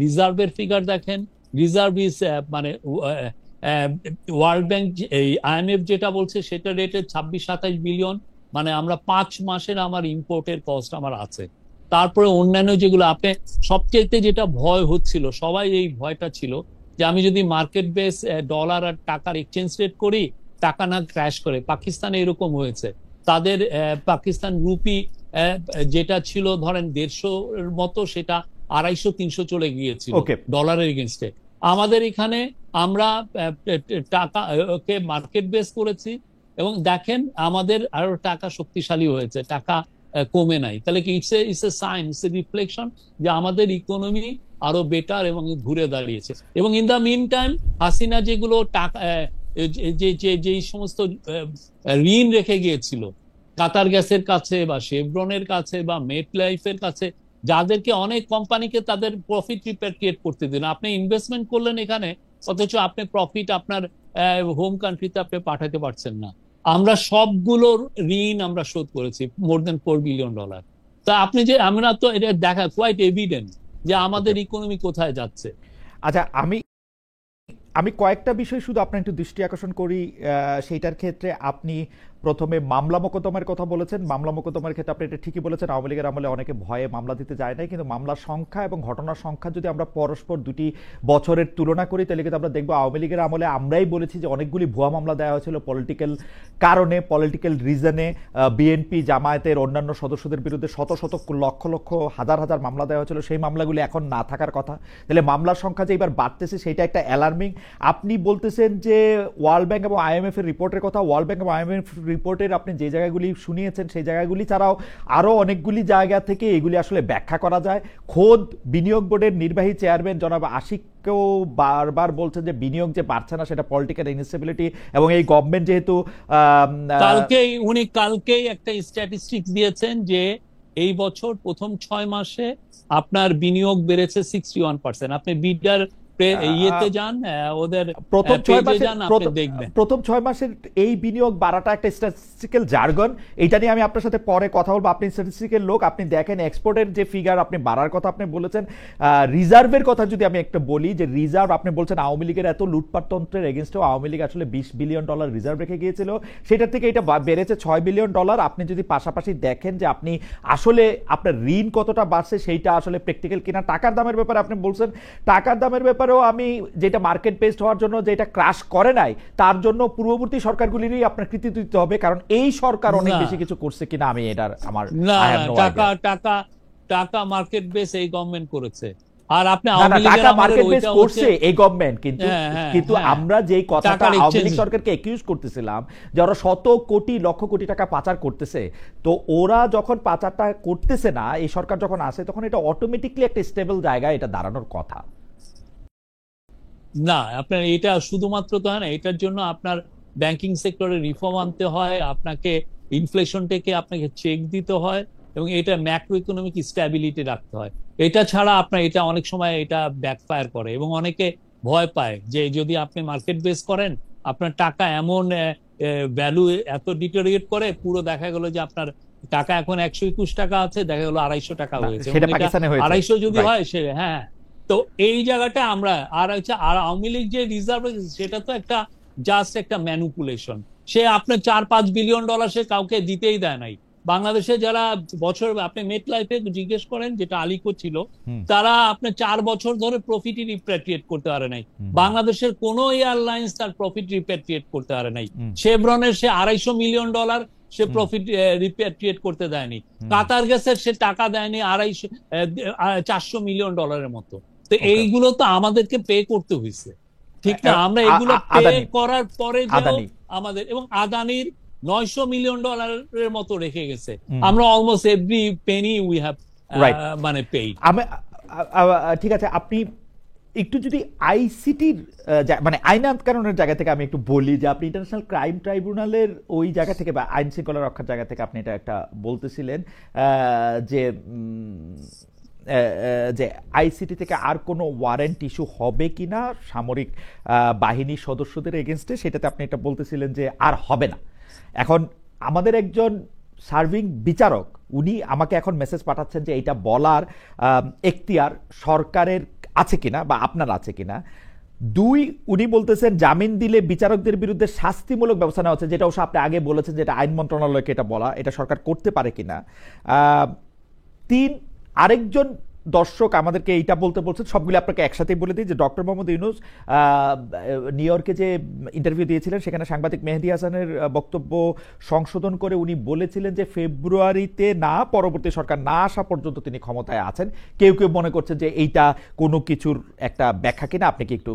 [SPEAKER 2] রিজার্ভের ফিগার দেখেন, রিজার্ভ ইজ মানে ওয়ার্ল্ড ব্যাংক, এই IMF যেটা বলছে সেটা রেটে 26-27 বিলিয়ন, মানে আমরা 5 মাসের আমার ইম্পোর্টের কস্ট আমার আছে। তারপরে অন্যান্য যেগুলো, আপনি সবচেয়ে যেটা ভয় হচ্ছিল, সবাই এই ভয়টা ছিল যে আমি যদি মার্কেট বেস ডলার আর টাকার এক্সচেঞ্জ রেট করি, টাকা না ক্র্যাশ করে। পাকিস্তানে এরকম হয়েছে, তাদের পাকিস্তান রুপি যেটা ছিল ধরেন 150 এর মতো, সেটা 250-300 চলে গিয়েছিল
[SPEAKER 1] ওকে,
[SPEAKER 2] ডলারের এগেনস্টে। আমাদের এখানে আমরা টাকা কে মার্কেট বেস করেছি এবং দেখেন আমাদের আরো টাকা শক্তিশালী হয়েছে, টাকা কমে নাই। তাহলে কি it's a sign, it's a reflection যে আমাদের ইকোনমি আরো বেটার এবং ঘুরে দাঁড়িয়েছে। এবং in the meantime Hasina যেগুলো টাকা যে সমস্ত ঋণ রেখে গিয়েছিল কাতার গ্যাসের কাছে বা শেভরনের কাছে বা মেট লাইফের কাছে, যাদেরকে অনেক কোম্পানিকে তাদের প্রফিট রিপ্যাট্রিয়েট করতে দিন, আপনি ইনভেস্টমেন্ট করলেন এখানে অথচ আপনি প্রফিট আপনার হোম কান্ট্রিতে আপনি পাঠাতে পারছেন না। আমরা সবগুলোর ঋণ আমরা শোধ করেছি, মোর দেন $4 বিলিয়ন। তা আপনি যে আমরা তো এটা দেখা কোয়াইট এভিডেন্ট যে আমাদের ইকোনমি কোথায় যাচ্ছে।
[SPEAKER 1] আচ্ছা, আমি আমি কয়েকটা বিষয় শুধু আপনার একটু দৃষ্টি আকর্ষণ করি। সেইটার ক্ষেত্রে আপনি প্রথমে মামলা মোকদ্দমার কথা বলেছেন। মামলা মোকদ্দমার ক্ষেত্রে আপনি এটা ঠিকই বলেছেন, আওয়ামী লীগের আমলে অনেকে ভয়ে মামলা দিতে যায় নাই, কিন্তু মামলার সংখ্যা এবং ঘটনার সংখ্যা যদি আমরা পরস্পর দুটি বছরের তুলনা করি তাহলে কিন্তু আমরা দেখবো আওয়ামী লীগের আমলে আমরাই বলেছি যে অনেকগুলি ভুয়া মামলা দেওয়া হয়েছিল পলিটিক্যাল কারণে, পলিটিক্যাল রিজনে। বিএনপি জামায়াতের অন্যান্য সদস্যদের বিরুদ্ধে শত শত লক্ষ লক্ষ হাজার হাজার মামলা দেওয়া হয়েছিল, সেই মামলাগুলি এখন না থাকার কথা। তাহলে মামলার সংখ্যা যে এবার বাড়তেছে সেটা একটা অ্যালার্মিং। আপনি বলতেছেন যে ওয়ার্ল্ড ব্যাংক এবং আইএমএফ এর রিপোর্টের কথা, ওয়ার্ল্ড ব্যাংক এবং আইএমএফ রিপোর্টের আপনি যে জায়গাগুলি শুনিয়েছেন সেই জায়গাগুলি ছাড়াও আরও অনেকগুলি জায়গা থেকে এগুলি আসলে ব্যাখ্যা করা যায়। খোদ বিনিয়োগ বোর্ডের নির্বাহী চেয়ারম্যান জনাব আশিককেও বারবার বলছেন যে বিনিয়োগ যে বাড়ছে না সেটা পলিটিক্যাল ইনস্টেবিলিটি, এবং এই গভর্নমেন্ট যেহেতু
[SPEAKER 2] কালকেই একটা স্ট্যাটিস্টিক্স দিয়েছেন যে এই বছর প্রথম 6 মাসে আপনার বিনিয়োগ বেড়েছে 61%। আপনি বিডার ইয়েতে যান, ওদের
[SPEAKER 1] প্রথম 6 মাসের এই বিনিয়োগ বাড়াটা একটা স্ট্যাটিস্টিক্যাল জার্গন। এইটা নিয়ে আমি আপনার সাথে পরে কথা বলবো। আপনি স্ট্যাটিস্টিক্যাল লোক, আপনি দেখেন এক্সপোর্টের যে ফিগার আপনি বাড়ার কথা আপনি বলেছেন। রিজার্ভের কথা যদি আমি একটা বলি, যে রিজার্ভ আপনি বলছেন আওয়ামী লীগের এত লুটপাটতন্ত্রের এগেনস্টেও আওয়ামী লীগ আসলে $20 বিলিয়ন রিজার্ভ রেখে গিয়েছিল, সেটার থেকে এটা বেড়েছে $6 বিলিয়ন। আপনি যদি পাশাপাশি দেখেন যে আপনি আসলে আপনার ঋণ কতটা বাড়ছে সেইটা আসলে প্র্যাকটিক্যাল কিনা। টাকার দামের ব্যাপারে আপনি বলছেন, টাকার দামের ব্যাপারে আমি যেটা মার্কেট বেসড হওয়ার জন্য যেটা ক্রাশ করে নাই তার জন্য পূর্ববর্তী সরকারগুলিরই আপনার কৃতিত্ব দিতে হবে, কারণ এই সরকার অনেক বেশি কিছু করছে কিনা আমি এটার আমার
[SPEAKER 2] টাকা মার্কেট বেস এই গভর্নমেন্ট করেছে। আর আপনি
[SPEAKER 1] টাকা মার্কেট বেস করছে এই গভর্নমেন্ট, কিন্তু আমরা যেই কথাটা আওয়ামী লীগ সরকারকে একিউজ করতেছিলাম যে ওরা শত কোটি লক্ষ কোটি টাকা পাচার করতেছে, তো ওরা যখন পাচারটা করতেছে না, এই সরকার যখন আসে তখন এটা অটোমেটিকলি একটা স্টেবল জায়গায় এটা দাঁড়ানোর কথা
[SPEAKER 2] না। আপনার এটা শুধুমাত্র তো হয় না, এটার জন্য আপনার ব্যাংকিং সেক্টরে রিফর্ম আনতে হয়, আপনাকে ইনফ্লেশনটাকে আপনাকে চেক দিতে হয়, এবং এটা ম্যাক্রো ইকোনমিক স্ট্যাবিলিটি রাখতে হয়। এটা ছাড়া আপনার এটা অনেক সময় এটা ব্যাকফায়ার করে, এবং অনেকে ভয় পায় যে যদি আপনি মার্কেট বেস করেন আপনার টাকা এমন ভ্যালু এত ডিটোরিয়েট করে, পুরো দেখা গেল যে আপনার টাকা এখন 121 টাকা আছে, দেখা গেল 250 টাকা হয়েছে। 250 যদি হয় সে তো এই জায়গাটা আমরা আর আওয়ামী লীগ যে রিজার্ভ সেটা তো একটা জাস্ট একটা ম্যানিপুলেশন। সে আপনার $4-5 বিলিয়ন সে কাউকে দিতেই দেয় নাই। বাংলাদেশে যারা বছর আপনি মেট লাইফে জিজ্ঞেস করেন, যেটা আলিকো ছিল, তারা আপনার 4 বছর ধরে প্রফিট রিপ্যাট্রিয়েট করতে পারে নাই। বাংলাদেশের কোন এয়ারলাইন্স তার প্রফিট রিপ্যাট্রিয়েট করতে পারে নাই। শেভরনের সে $250 মিলিয়ন সে প্রফিট রিপ্যাট্রিয়েট করতে দেয়নি। কাতার গ্যাসের সে টাকা দেয়নি $400 মিলিয়ন মতো। তো এইগুলো তো আমাদেরকে পে করতে হয়েছে, ঠিক না? আমরা এগুলো পে করার পরে আমাদের, এবং আদানির $900 মিলিয়ন মতো রেখে গেছে। আমরা almost every Penney we have মানে পেইড।
[SPEAKER 1] ঠিক আছে, আপনি একটু যদি আইসিটির মানে আইন আইনানুগের জায়গা থেকে আমি একটু বলি যে আপনি ইন্টারন্যাশনাল ক্রাইম ট্রাইব্যুনালের ওই জায়গা থেকে বা আইন শৃঙ্খলা রক্ষার জায়গা থেকে আপনি এটা একটা বলতেছিলেন যে আইসিটি থেকে আর কোনো ওয়ারেন্ট ইস্যু হবে কিনা সামরিক বাহিনীর সদস্যদের এগেনস্টে, সেটাতে আপনি এটা বলতেছিলেন যে আর হবে না। এখন আমাদের একজন সার্ভিং বিচারক উনি আমাকে এখন মেসেজ পাঠাচ্ছেন যে এইটা বলার এখতিয়ার সরকারের আছে কিনা বা আপনার আছে কিনা। 2, উনি বলতেছেন জামিন দিলে বিচারকদের বিরুদ্ধে শাস্তিমূলক ব্যবস্থা নেওয়া হচ্ছে, যেটা অবশ্য আপনি আগে বলেছেন যেটা আইন মন্ত্রণালয়কে এটা বলা, এটা সরকার করতে পারে কিনা। 3, আরেকজন দর্শক আমাদেরকে এইটা বলতে বলছেন, সবগুলো আপনাকে একসাথেই বলে দিই যে ডক্টর মোহাম্মদ ইউনূস নিউ ইয়র্কে যে ইন্টারভিউ দিয়েছিলেন সেখানে সাংবাদিক মেহেদী হাসানের বক্তব্য সংশোধন করে উনি বলেছিলেন যে ফেব্রুয়ারিতে না, পরবর্তী সরকার না আসা পর্যন্ত তিনি ক্ষমতায় আছেন। কেউ কেউ মনে করছেন যে এইটা কোনো কিছুর একটা ব্যাখ্যা কিনা, আপনি কি একটু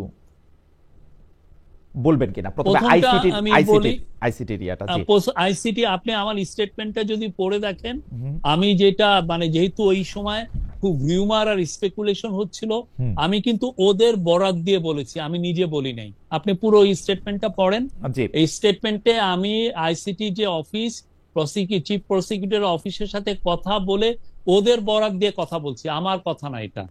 [SPEAKER 1] বলবেন কিনা প্রথমে আইসিটি এরিয়াটা? জি,
[SPEAKER 2] আইসিটি আপনি আমার স্টেটমেন্টটা যদি পড়ে দেখেন, আমি যেটা মানে যেহেতু ওই সময় খুব রিউমার আর স্পেকুলেশন হচ্ছিল, আমি কিন্তু ওদের বরাত দিয়ে বলেছি, আমি নিজে বলি নাই। আপনি পুরো এই স্টেটমেন্টটা পড়েন। এই স্টেটমেন্টে আমি আইসিটি যে অফিস, চিফ প্রসিকিউটর অফিসের সাথে কথা বলে ওদের বরাত দিয়ে কথা বলছি, আমার কথা না, এটা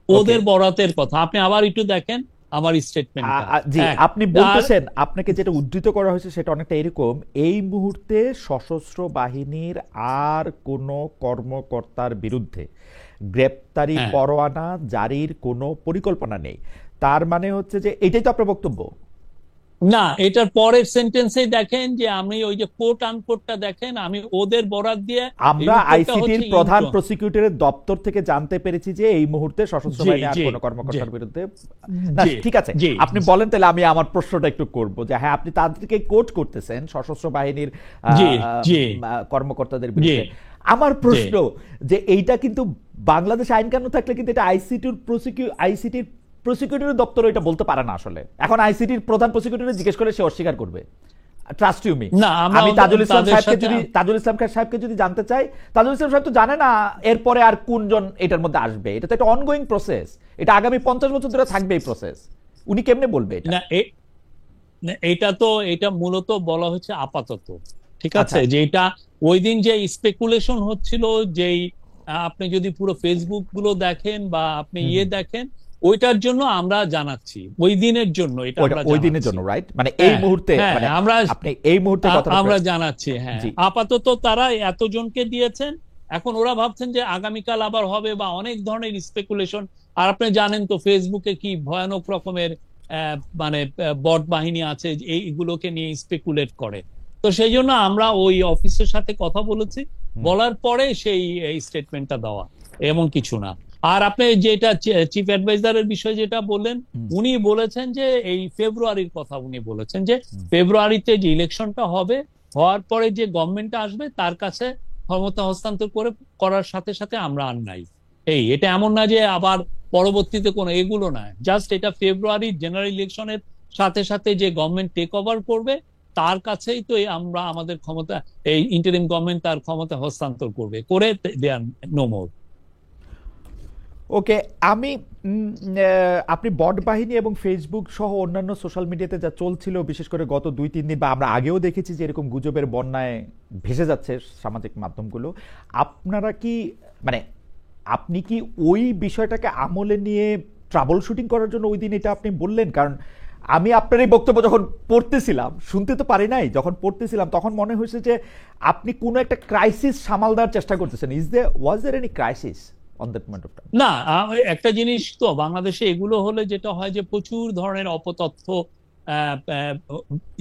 [SPEAKER 2] ওদের বরাতের কথা। আপনি আবার একটু দেখেন আমার স্টেটমেন্টটা।
[SPEAKER 1] জি, আপনি বলতেছেন, আপনাকে যেটা উদ্ধৃত করা হয়েছে সেটা অনেকটা এরকম: এই মুহূর্তে সশস্ত্র বাহিনীর আর কোনো কর্মকর্তার বিরুদ্ধে গ্রেপ্তারি পরোয়ানা জারির কোনো পরিকল্পনা নেই। তার মানে হচ্ছে যে এটাই তো আপনার বক্তব্য
[SPEAKER 2] না? এটার পরের সেন্টেন্সে দেখেন যে আমি ওই যে কোট আনকোটটা দেখেন, আমি ওদের বরাত দিয়ে,
[SPEAKER 1] আমরা আইসিটির প্রধান প্রসিকিউটরের দপ্তর থেকে জানতে পেরেছি যে এই মুহূর্তে সশস্ত্র বাহিনীর আর কোনো কর্মকর্তার বিরুদ্ধে না। ঠিক আছে, আপনি বলেন তাহলে আমি আমার প্রশ্নটা একটু করব যে হ্যাঁ, আপনি তাদেরকে কোট করতেছেন সশস্ত্র বাহিনীর কর্মকর্তাদের বিরুদ্ধে। আমার প্রশ্ন যে এইটা কিন্তু বাংলাদেশ আইন কানুন থাকলে কিন্তু এটা আইসিটির প্রসিকিউটরের দপ্তর এটা বলতে পারে না আসলে। এখন আইসিটির প্রধান প্রসিকিউটর জিজ্ঞেস করে সে অস্বীকার করবে। Trust you me. আমি তাজুল ইসলাম সাহেবকে যদি জানতে চাই, তাজুল ইসলাম সাহেব তো জানে না এরপরে আর কোনজন এটার মধ্যে আসবে। এটা তো একটা অনগোয়িং প্রসেস, এটা আগামী 50 বছর ধরে থাকবে এই প্রসেস। উনি কেমনে বলবে এটা?
[SPEAKER 2] এটা মূলত বলা হচ্ছে আপাতত, ঠিক আছে? যে এটা ওই দিন যে স্পেকুলেশন হচ্ছিল, যেই আপনি যদি পুরো ফেসবুক গুলো দেখেন বা আপনি দেখেন, ওইটার জন্য আমরা জানাচ্ছি, ওই দিনের জন্য, এটা
[SPEAKER 1] ওই দিনের জন্য, রাইট? মানে এই মুহূর্তে আমরা
[SPEAKER 2] জানাচ্ছি। হ্যাঁ, আপাতত তারা এতজনকে দিয়েছেন। এখন ওরা ভাবছেন যে আগামীকাল আবার হবে, বা অনেক ধরনের স্পেকুলেশন। আর আপনি জানেন তো ফেসবুকে কি ভয়ানক রকমের মানে বট বাহিনী আছে, এইগুলোকে নিয়ে স্পেকুলেট করে। তো সেই জন্য আমরা ওই অফিসের সাথে কথা বলেছি, বলার পরে সেই স্টেটমেন্টটা দেওয়া, এমন কিছু না। আর আপনি যেটা চিফ অ্যাডভাইজারের বিষয় যেটা বললেন, উনি বলেছেন যে এই ফেব্রুয়ারির কথা উনি বলেছেন যে ফেব্রুয়ারিতে যে ইলেকশনটা হবে, হওয়ার পরে যে গভর্নমেন্টটা আসবে তার কাছে ক্ষমতা হস্তান্তর করার সাথে সাথে আমরা আর নাই। এটা এমন না যে আবার পরবর্তীতে কোনো এগুলো না, জাস্ট এটা ফেব্রুয়ারি জেনারেল ইলেকশনের সাথে সাথে যে গভর্নমেন্ট টেক ওভার করবে তার কাছেই তো আমরা আমাদের ক্ষমতা, এই ইন্টারিম গভর্নমেন্ট তার ক্ষমতা হস্তান্তর করবে, করে দেয়ার নো মোর।
[SPEAKER 1] ওকে, আপনি বট বাহিনী এবং ফেসবুক সহ অন্যান্য সোশ্যাল মিডিয়াতে যা চলছিল, বিশেষ করে গত 2-3 দিন, বা আমরা আগেও দেখেছি যে এরকম গুজবের বন্যায় ভেসে যাচ্ছে সামাজিক মাধ্যমগুলো, আপনারা কি মানে আপনি কি ওই বিষয়টাকে আমলে নিয়ে ট্রাবল শুটিং করার জন্য ওই দিন এটা আপনি বললেন? কারণ আমি আপনার এই বক্তব্য যখন পড়তেছিলাম, শুনতে তো পারি নাই, যখন পড়তেছিলাম তখন মনে হয়েছে যে আপনি কোনো একটা ক্রাইসিস সামাল দেওয়ার চেষ্টা করতেছেন। Was there any crisis on that moment of time?
[SPEAKER 2] না, একটা জিনিস তো বাংলাদেশে এগুলো হলে যেটা হয় যে প্রচুর ধরনের অপতথ্য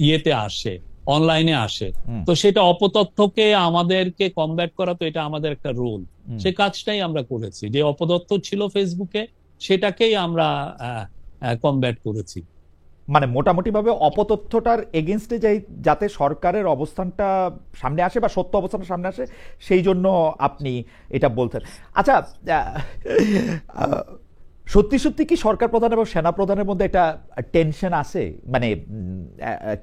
[SPEAKER 2] ইয়েতে আসে, অনলাইনে আসে। তো সেটা অপতথ্যকে আমাদেরকে কমব্যাট করা, তো এটা আমাদের একটা রোল। সে কাজটাই আমরা করেছি। যে অপতথ্য ছিল ফেসবুকে, সেটাকেই আমরা কমব্যাট করেছি।
[SPEAKER 1] মানে মোটামুটি ভাবে অপতথ্যটার এগেইনস্টে যাতে সরকারের অবস্থানটা সামনে আসে বা সত্য অবস্থানটা সামনে আসে, সেই জন্য আপনি এটা বলছেন। আচ্ছা, সত্যি সত্যি কি সরকার প্রধান এবং সেনা প্রধানের মধ্যে একটা টেনশন আছে? মানে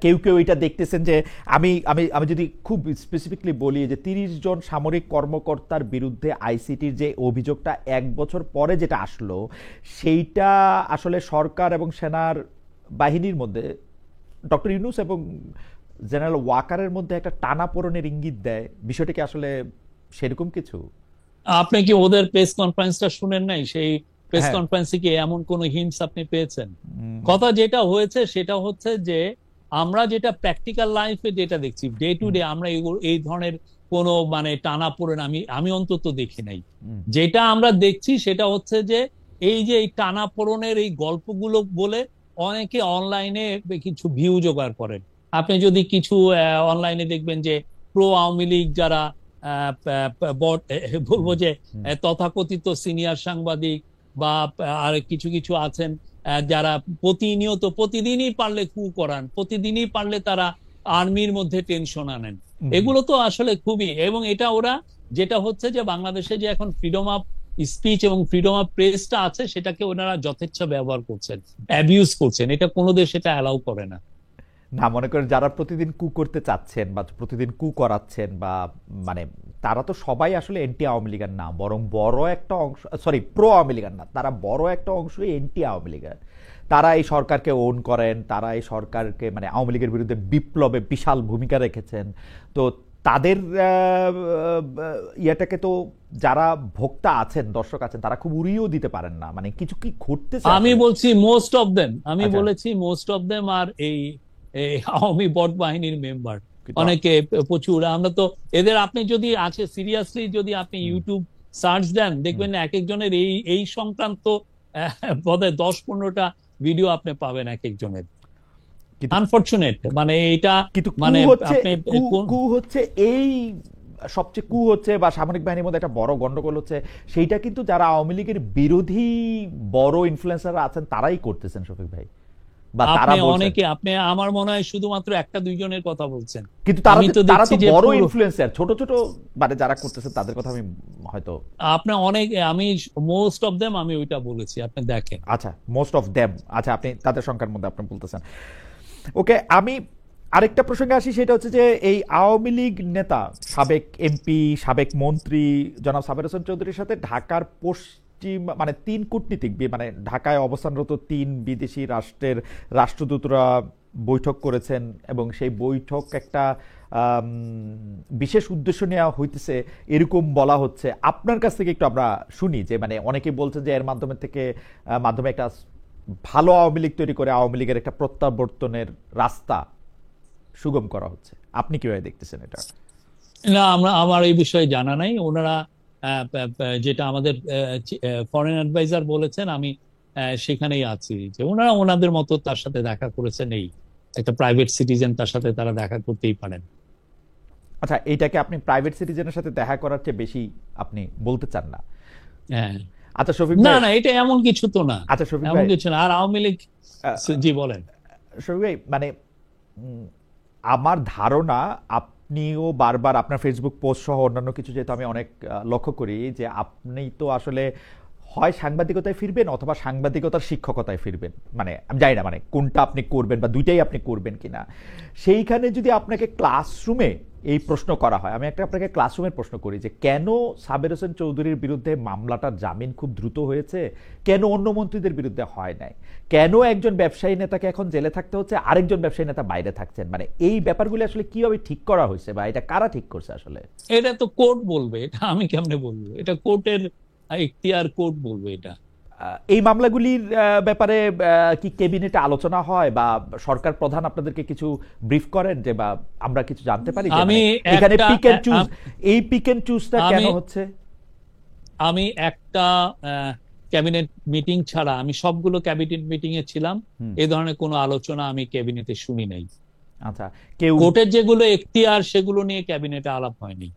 [SPEAKER 1] কেউ কেউ এটা দেখতেছেন যে আমি আমি আমি যদি খুব স্পেসিফিকলি বলি যে 30 জন সামরিক কর্মকর্তার বিরুদ্ধে আইসিটির যে অভিযোগটা 1 বছর পরে যেটা আসলো, সেইটা আসলে সরকার এবং সেনার বাহিনীর মধ্যে, ডক্টর ইউনূস এবং জেনারেল ওয়াকারের মধ্যে একটা টানাপোড়েনের ইঙ্গিত দেয়। বিষয়টা কি আসলে সেরকম কিছু?
[SPEAKER 2] আপনি কি ওদের প্রেস কনফারেন্সটা শুনেন নাই? সেই প্রেস কনফারেন্সে কি এমন কোন হিন্টস আপনি পেয়েছেন? কথা যেটা হয়েছে সেটা হচ্ছে যে আমরা যেটা প্র্যাকটিক্যাল লাইফে যেটা দেখছি ডে টু ডে, আমরা এই ধরনের কোনো মানে টানাপোড়েন আমি অন্তত দেখি নাই। যেটা আমরা দেখছি সেটা হচ্ছে যে এই যে এই টানাপোড়েনের এই গল্পগুলো বলে অনেকে অনলাইনে কিছু ভিউ জোগাড় করেন। আপনি যদি কিছু অনলাইনে দেখবেন যে প্রো আওয়ামী লীগ যারা বলবো যে তথাকথিত সিনিয়র সাংবাদিক বা আর কিছু কিছু আছেন যারা প্রতিদিনই পারলে কু করান, প্রতিদিনই পারলে তারা আর্মির মধ্যে টেনশন আনেন। এগুলো তো আসলে খুবই, এবং এটা ওরা যেটা হচ্ছে যে বাংলাদেশে যে এখন ফ্রিডম অফ স্পিচ এবং ফ্রিডম অফ প্রেসটা আছে সেটাকে ওনারা যথেচ্ছা ব্যবহার করছেন, অ্যাবিউজ করছেন। এটা কোনো দেশ এটা অ্যালাউ করে না।
[SPEAKER 1] না, মনে করেন যারা প্রতিদিন কু করতে চাচ্ছেন বা প্রতিদিন কু করাচ্ছেন বা মানে তারা তো সবাই আসলে এন্টি আওয়ামী লীগের না, বরং বড় একটা অংশ, সরি প্রো আওয়ামী লীগের না, তারা বড় একটা অংশই এন্টি আওয়ামী লীগের। তারা এই সরকারকে ওন করেন, তারা এই সরকারকে মানে আওয়ামী লীগের বিরুদ্ধে বিপ্লবে বিশাল ভূমিকা রেখেছেন। তো তাদের ইয়েটাকে তো যারা ভোক্তা আছেন, দর্শক আছেন, তারা খুব উড়িয়েও দিতে পারেন না। মানে কিছু কি ঘটতেছে
[SPEAKER 2] আমি
[SPEAKER 1] আসলে?
[SPEAKER 2] বলছি মোস্ট অফ দেম, আমি
[SPEAKER 1] আচ্ছা,
[SPEAKER 2] বলেছি মোস্ট অফ দেম আর এই এই আওয়ামী বট বাহিনীর মেম্বার
[SPEAKER 1] কিন্তু
[SPEAKER 2] অনেকে প্রচুর। আমরা তো এদের, আপনি যদি আছে সিরিয়াসলি যদি আপনি
[SPEAKER 1] হুম,
[SPEAKER 2] ইউটিউব সার্চ দেন
[SPEAKER 1] হুম,
[SPEAKER 2] দেখবেন এক একজনের এই এই সংক্রান্ত বোধহয় 10-15টা ভিডিও আপনি পাবেন এক একজনের।
[SPEAKER 1] কিন্তু
[SPEAKER 2] আনফরচুনেট মানে এটা,
[SPEAKER 1] কিন্তু কু
[SPEAKER 2] মানে
[SPEAKER 1] হচ্ছে,
[SPEAKER 2] আপনি
[SPEAKER 1] কু
[SPEAKER 2] কোন,
[SPEAKER 1] কু হচ্ছে এই সবচেয়ে কু হচ্ছে বা সামরিক বাহিনীর মধ্যে একটা বড় গন্ডগোল হচ্ছে, সেইটা কিন্তু যারা আওয়ামী লীগের বিরোধী বড় ইনফ্লুয়েন্সার আছেন তারাই করতেছেন শফিক ভাই, বা তারা
[SPEAKER 2] আপনি
[SPEAKER 1] বলছেন।
[SPEAKER 2] অনেকে, আপনি আমার মনে হয় শুধুমাত্র একটা দুইজনের কথা বলছেন।
[SPEAKER 1] কিন্তু তারা
[SPEAKER 2] আমি তো
[SPEAKER 1] তারা
[SPEAKER 2] দেখছি
[SPEAKER 1] তো
[SPEAKER 2] যে
[SPEAKER 1] বড়
[SPEAKER 2] পুরো
[SPEAKER 1] ইনফ্লুয়েন্সার, ছোট ছোট মানে যারা করতেছেন তাদের কথা আমি হয়তো।
[SPEAKER 2] আপনার অনেক, আমি মোস্ট অফ দেম আমি ওইটা বলেছি, আপনি দেখেন।
[SPEAKER 1] আচ্ছা, মোস্ট অফ দেম, আচ্ছা আপনি তাদের সংখ্যার মধ্যে আপনি বলতেছেন। ওকে, আমি আরেকটা প্রসঙ্গে আসি, সেটা হচ্ছে যে এই আওয়ামী লীগ নেতা, সাবেক এমপি, সাবেক মন্ত্রী জনাব সাবের হোসেন চৌধুরীর সাথে ঢাকার পশ্চিম মানে 3 কূটনীতিক মানে ঢাকায় অবস্থানরত 3 বিদেশি রাষ্ট্রের রাষ্ট্রদূতরা বৈঠক করেছেন, এবং সেই বৈঠক একটা বিশেষ উদ্দেশ্য নেওয়া হইতেছে এরকম বলা হচ্ছে। আপনার কাছ থেকে একটু আমরা শুনি যে মানে অনেকে বলছেন যে এর মাধ্যমে একটা ভালো আওয়ামী লীগ তৈরি করে আওয়ামী লীগের একটা প্রত্যাবর্তনের রাস্তা সুগম করা হচ্ছে। আপনি কিভাবে দেখতেছেন এটা?
[SPEAKER 2] না, আমার এই বিষয়ে জানা নাই। ওনারা যেটা আমাদের ফরেন অ্যাডভাইজার বলেছেন, আমি সেখানেই আছি যে ওনারা ওনাদের মতো তার সাথে দেখা করেছেন। এই একটা প্রাইভেট সিটিজেন, তার সাথে তারা দেখা করতেই পারেন।
[SPEAKER 1] আচ্ছা, এইটাকে আপনি প্রাইভেট সিটিজেনের সাথে দেখা করার চেয়ে বেশি আপনি বলতে চান না?
[SPEAKER 2] হ্যাঁ,
[SPEAKER 1] আচ্ছা শফিক
[SPEAKER 2] না
[SPEAKER 1] ভাই,
[SPEAKER 2] না, এটা এমন কিছু তো না,
[SPEAKER 1] আচ্ছা শফিক
[SPEAKER 2] এমন
[SPEAKER 1] ভাই,
[SPEAKER 2] কিছু না। আর আওয়ামী লীগ, জি বলেন।
[SPEAKER 1] শফিক ভাই, মানে উম, আমার ধারণা আপনিও বারবার আপনার ফেসবুক পোস্ট সহ অন্যান্য কিছু যেহেতু আমি অনেক লক্ষ্য করি যে আপনি তো আসলে হয় সাংবাদিকতায় ফিরবেন অথবা সাংবাদিকতার শিক্ষকতায় ফিরবেন। মানে আমি জানি না মানে কোনটা আপনি করবেন বা দুইটাই আপনি করবেন কিনা। সেইখানে যদি আপনাকে ক্লাসরুমে এই প্রশ্ন করা হয়, আমি একটা আপনাকে ক্লাসরুমের প্রশ্ন করি যে কেন সাবের হোসেন চৌধুরীর বিরুদ্ধে মামলাটার জামিন খুব দ্রুত হয়েছে, কেন অন্য মন্ত্রীদের বিরুদ্ধে হয় নাই, কেন একজন ব্যবসায়ী নেতাকে এখন জেলে থাকতে হচ্ছে, আরেকজন ব্যবসায়ী নেতা বাইরে থাকছেন, মানে এই ব্যাপারগুলো আসলে কিভাবে ঠিক করা হয়েছে বা এটা কারা ঠিক করছে আসলে?
[SPEAKER 2] এটা তো কোর্ট বলবে, এটা আমি কেমনে বলবো? এটা কোর্টের ইখতিয়ার, কোর্ট বলবে এটা।
[SPEAKER 1] এই মামলাগুলির ব্যাপারে কি ক্যাবিনেটে আলোচনা হয় বা সরকার প্রধান আপনাদেরকে কিছু ব্রিফ করেন যে বা আমরা কিছু জানতে পারি যে
[SPEAKER 2] আমি
[SPEAKER 1] মানে এখানে
[SPEAKER 2] একটা
[SPEAKER 1] পিক এন্ড চুজ, এই পিক এন্ড চুজটা কেন
[SPEAKER 2] আমি
[SPEAKER 1] হচ্ছে?
[SPEAKER 2] আমি একটা ক্যাবিনেট মিটিং ছাড়া আমি সবগুলো ক্যাবিনেট মিটিং এ ছিলাম,
[SPEAKER 1] হুম,
[SPEAKER 2] এই ধরনের কোনো আলোচনা আমি ক্যাবিনেটে শুনি নাই।
[SPEAKER 1] আচ্ছা, কেউ
[SPEAKER 2] কোর্টের যেগুলো এখতিয়ার সেগুলো নিয়ে ক্যাবিনেটে আলাপ হয়নি।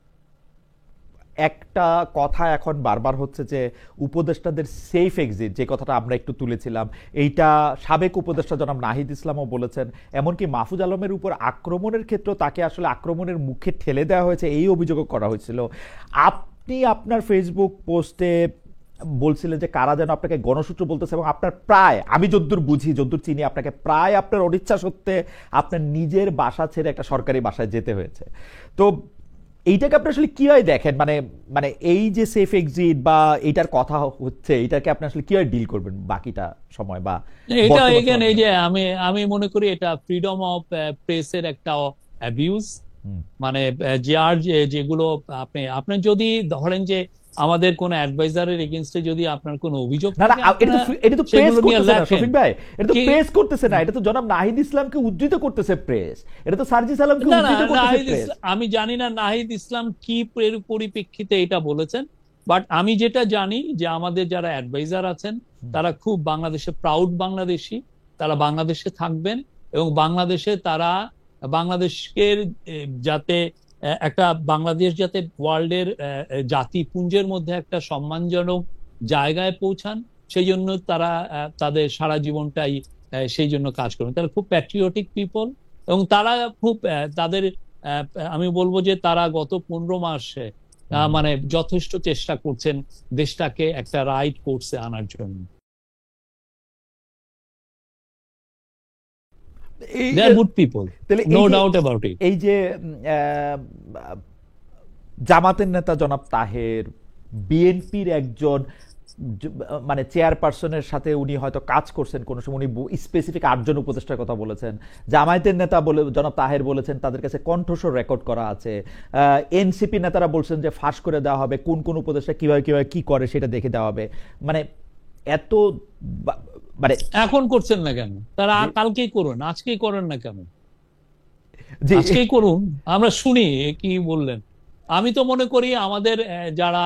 [SPEAKER 1] একটা কথা এখন বারবার হচ্ছে যে উপদেষ্টাদের সেফ এক্সিট, যে কথাটা আমরা একটু তুলেছিলাম, এইটা সাবেক উপদেষ্টা জনাব নাহিদ ইসলামও বলেছেন। এমনকি মাহফুজ আলমের উপর আক্রমণের ক্ষেত্রে তাকে আসলে আক্রমণের মুখে ঠেলে দেওয়া হয়েছে, এই অভিযোগও করা হয়েছিল। আপনি আপনার ফেসবুক পোস্টে বলছিলেন যে কারা যেন আপনাকে গণসূত্র বলতেছে, এবং আপনার প্রায়, আমি যদ্দূর বুঝি যদ্দূর চিনি, আপনাকে প্রায় আপনার অনিচ্ছা সত্ত্বে আপনার নিজের বাসা ছেড়ে একটা সরকারি বাসায় যেতে হয়েছে। তো এইটাকে আপনি আসলে কিভাবে দেখেন? মানে মানে এই যে সেফ এক্সিট বা এইটার কথা হচ্ছে, এইটাকে আপনি আসলে কিভাবে ডিল করবেন বাকিটা সময় বা
[SPEAKER 2] এটা
[SPEAKER 1] বর্তমান
[SPEAKER 2] এখানে এই
[SPEAKER 1] সময়টা?
[SPEAKER 2] যে আমি মনে করি এটা ফ্রিডম অফ প্রেসের একটা অ্যাবিউজ।
[SPEAKER 1] হুম।
[SPEAKER 2] মানে যেগুলো আপনি আপনি যদি ধরেন যে আমাদের কোন অ্যাডভাইজারের এগেইনস্টে যদি আপনার কোনো অভিযোগ
[SPEAKER 1] না না,
[SPEAKER 2] থাকে
[SPEAKER 1] এটা তো
[SPEAKER 2] আপনারা
[SPEAKER 1] এটা তো প্রেস
[SPEAKER 2] সেগুলো নিয়ে
[SPEAKER 1] করতেছে না
[SPEAKER 2] লেখেন।
[SPEAKER 1] শফিক ভাই, এটা তো
[SPEAKER 2] কি
[SPEAKER 1] প্রেস করতেছে না, এটা তো জনাব নাহিদ ইসলামকে উদ্ধৃত করতেছে প্রেস, এটা তো সার্জিস আলমকে
[SPEAKER 2] না না,
[SPEAKER 1] উদ্ধৃত করতেছে প্রেস।
[SPEAKER 2] আমি জানি না নাহিদ ইসলাম কি পরিপ্রেক্ষিতে এটা বলেছেন, বাট আমি যেটা জানি যে আমাদের যারা অ্যাডভাইজার আছেন তারা খুব বাংলাদেশে প্রাউড বাংলাদেশী, তারা বাংলাদেশে থাকবেন এবং বাংলাদেশে তারা বাংলাদেশকে যাতে একটা বাংলাদেশ যাতে ওয়ার্ল্ডের জাতিপুঞ্জের মধ্যে একটা সম্মানজনক জায়গায় পৌঁছান, সেই জন্য তারা তাদের সারা জীবনটাই সেই জন্য কাজ করবেন। তারা খুব প্যাট্রিয়টিক পিপল, এবং তারা খুব তাদের আমি বলবো যে তারা গত 15 মাসে মানে যথেষ্ট চেষ্টা করছেন দেশটাকে একটা রাইট কোর্সে আনার জন্য। They are good people, no doubt about it.
[SPEAKER 1] এই যে জামাতের নেতা জনাব তাহের বিএনপির একজন মানে চেয়ারপারসনের সাথে উনি হয়তো কাজ করছেন কোনো সময়, উনি স্পেসিফিক 8 জন উপদেষ্টার কথা বলেছেন। জামায়াতের নেতা বলে জনাব তাহের বলেছেন তাদের কাছে কণ্ঠস্বর রেকর্ড করা আছে। এনসিপি নেতারা বলছেন যে ফাঁস করে দেওয়া হবে, কোন কোন উপদেষ্টা কিভাবে কিভাবে কি করে সেটা দেখে দেওয়া হবে। মানে এত মানে
[SPEAKER 2] এখন করছেন না কেন? তারা কালকেই করুন, আজকেই করেন না কেন? আজকেই করুন, আমরা শুনি কি বললেন। আমি তো মনে করি আমাদের যারা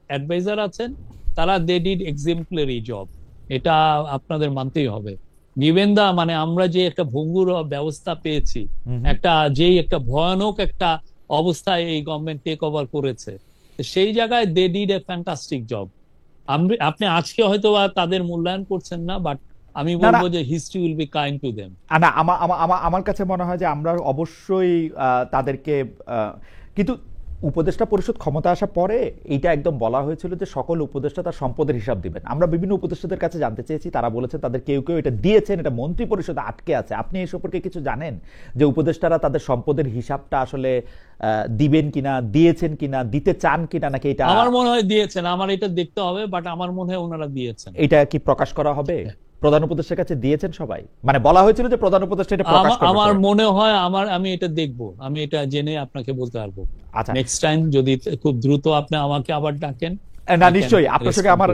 [SPEAKER 2] অ্যাডভাইজার আছেন তারা দে ডিড এক্সাম্পলারি জব, এটা আপনাদের মানতেই হবে। গিভেন দা মানে আমরা যে একটা ভঙ্গুর ব্যবস্থা পেয়েছি, একটা ভয়ানক একটা অবস্থায় এই গভর্নমেন্ট টেক ওভার করেছে, সেই জায়গায় they did a fantastic job. আপনি আজকে হয়তো তাদের মূল্যায়ন করছেন না, বাট আমি বলবো যে history will be kind to them.
[SPEAKER 1] না, আমার কাছে মনে হয় যে আমরা অবশ্যই তাদেরকে, কিন্তু উপদেষ্টা পরিষদ ক্ষমতা আসার পরে এইটা একদম বলা হয়েছিল যে সকল উপদেষ্টা তার সম্পদের হিসাব দিবেন। আমরা বিভিন্ন উপদেষ্টাদের কাছে জানতে চেয়েছি, তারা বলেছেন তাদের কেউ কেউ এটা দিয়েছেন, এটা মন্ত্রী পরিষদে আটকে আছে। আপনি এই সম্পর্কে কিছু জানেন যে উপদেষ্টারা তাদের সম্পদের হিসাবটা আসলে দিবেন কিনা, দিয়েছেন কিনা, দিতে চান কিনা, নাকি এটা?
[SPEAKER 2] আমার মনে হয় দিয়েছেন, আমার এটা দেখতে হবে, বাট আমার মনে হয় ওনারা দিয়েছেন।
[SPEAKER 1] এটা কি প্রকাশ করা হবে? প্রধান উপদেষ্টার কাছে দিয়েছেন সবাই? মানে বলা হয়েছিল যে প্রধান উপদেষ্টা এটা প্রকাশ করবে।
[SPEAKER 2] আমার মনে হয় আমি এটা দেখবো, আমি এটা জেনে আপনাকে বলতে পারবো।
[SPEAKER 1] আচ্ছা,
[SPEAKER 2] নেক্সট টাইম যদি খুব দ্রুত আপনি আমাকে আবার ডাকেন।
[SPEAKER 1] না, নিশ্চয়ই আপনার সঙ্গে আমার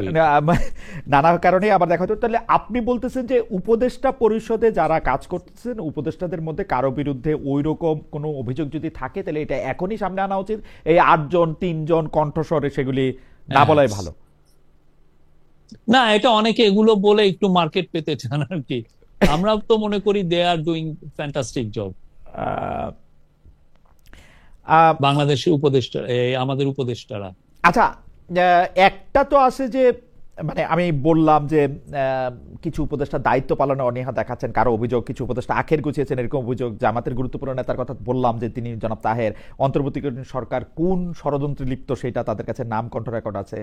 [SPEAKER 1] নানা কারণে আবার দেখা হতো। তাহলে আপনি বলতেছেন যে উপদেষ্টা পরিষদে যারা কাজ করতেছেন উপদেষ্টাদের মধ্যে কারো বিরুদ্ধে ওই রকম কোনো অভিযোগ যদি থাকে তাহলে এটা এখনই সামনে আনা উচিত, এই 8 জন 3 জন কণ্ঠস্বরে সেগুলি না বলাই ভালো।
[SPEAKER 2] না, এটা অনেকে এগুলো বলে একটু মার্কেট পেতে চান আর কি। আমরা তো মনে করি দে আর ডুইং ফ্যান্টাস্টিক জব। বাংলাদেশের উপদেষ্টা, আমাদের উপদেষ্টারা।
[SPEAKER 1] আচ্ছা, একটা তো আছে যে মানে আমি বললাম যে কিছু উপদেষ্টা দায়িত্ব পালনে অনীহা দেখাচ্ছেন, কারো অভিযোগ কিছু উপদেষ্টা আখের গুছিয়েছেন এরকম অভিযোগ। জামাতের গুরুত্বপূর্ণ নেতার কথা বললাম যে তিনি জনাব তাহের, অন্তর্বর্তীকালীন সরকার কোন ষড়যন্ত্রে লিপ্ত সেটা তাদের কাছে নাম কণ্ঠ রেকর্ড আছে।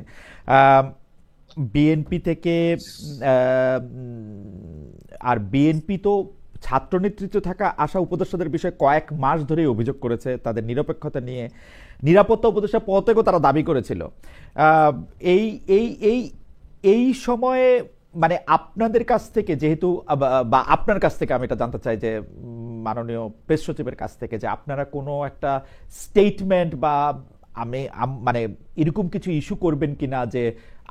[SPEAKER 1] বিএনপি থেকে আর বিএনপি তো ছাত্র নেতৃত্বে থাকা আশা উপদেষ্টাদের বিষয়ে কয়েক মাস ধরেই অভিযোগ করেছে তাদের নিরপেক্ষতা নিয়ে। নিরাপত্তা উপদেষ্টা পদেও তারা দাবি করেছিল। এই এই এই এই সময়ে মানে আপনাদের কাছ থেকে যেহেতু, বা আপনার কাছ থেকে আমি এটা জানতে চাই যে মাননীয় প্রেস সচিবের কাছ থেকে, যে আপনারা কোনো একটা স্টেটমেন্ট বা মানে এরকম কিছু ইস্যু করবেন কিনা যে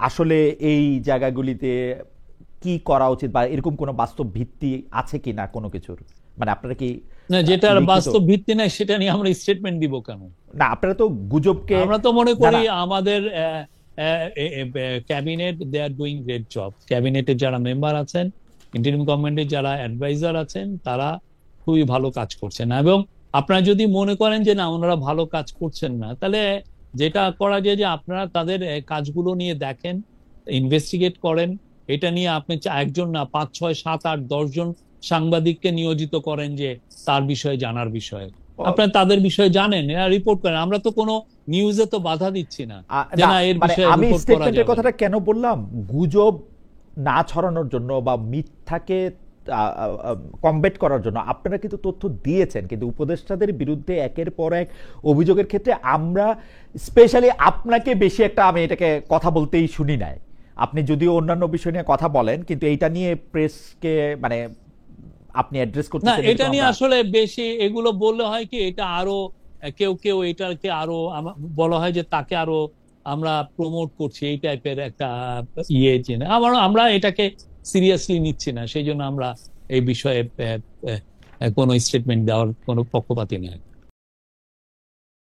[SPEAKER 1] আসলে এই জায়গাগুলিতে কি করা উচিত, বা এরকম কোনো বাস্তব ভিত্তি আছে কিনা কোনো কিছুর? মানে আপনারা কি,
[SPEAKER 2] না যেটার বাস্তব ভিত্তি নাই সেটা নিয়ে আমরা স্টেটমেন্ট দিব কেন?
[SPEAKER 1] না, আপনারা তো গুজবকে,
[SPEAKER 2] আমরা তো মনে করি আমাদের cabinet they are doing great job. ক্যাবিনেটের যারা মেম্বার আছেন, ইন্টারিম গভর্নমেন্টের যারা অ্যাডভাইজার আছেন, তারা খুবই ভালো কাজ করছেন। এবং আপনারা যদি মনে করেন যে না ওনারা ভালো কাজ করছেন না, তাহলে যেটা করা যায় যে আপনারা তাদের কাজগুলো নিয়ে দেখেন, ইনভেস্টিগেট করেন। এটা নিয়ে আপনি একজন না 5, 6, 7, 8, 10 জন সাংবাদিককে নিয়োজিত করেন যে তার বিষয়ে জানার বিষয়ে, আপনারা তাদের বিষয়ে জানেন, রিপোর্ট করেন। আমরা তো কোনো নিউজে তো বাধা দিচ্ছি না যে না এর বিষয়ে
[SPEAKER 1] আমি
[SPEAKER 2] রিপোর্ট করা যাবে।
[SPEAKER 1] স্টেটমেন্টের কথাটা কেন বললাম, গুজব না ছড়ানোর জন্য বা মিথ্যাকে কমব্যাট করার জন্য। আপনারা কিন্তু তথ্য দিয়েছেন, কিন্তু উপদেষ্টাদের বিরুদ্ধে একের পর এক অভিযোগের ক্ষেত্রে আমরা স্পেশালি আপনাকে বেশি একটা আমি এটাকে কথা বলতেই শুনি নাই। আপনি যদিও অন্যান্য বিষয় নিয়ে কথা বলেন, কিন্তু এইটা নিয়ে প্রেসকে মানে আপনি অ্যাড্রেস করতে
[SPEAKER 2] না, এটা নিয়ে আসলে বেশি এগুলো বললে হয় কি, এটা আরো কেউ এটাকে আরো বলা হয় যে তাকে আরো আমরা প্রমোট করছি, এই টাইপের একটা আমরা এটাকে সিরিয়াসলি নিচ্ছি না, সেই জন্য আমরা এই বিষয়ে কোনো স্টেটমেন্ট দেওয়ার কোনো পক্ষপাতী নেই।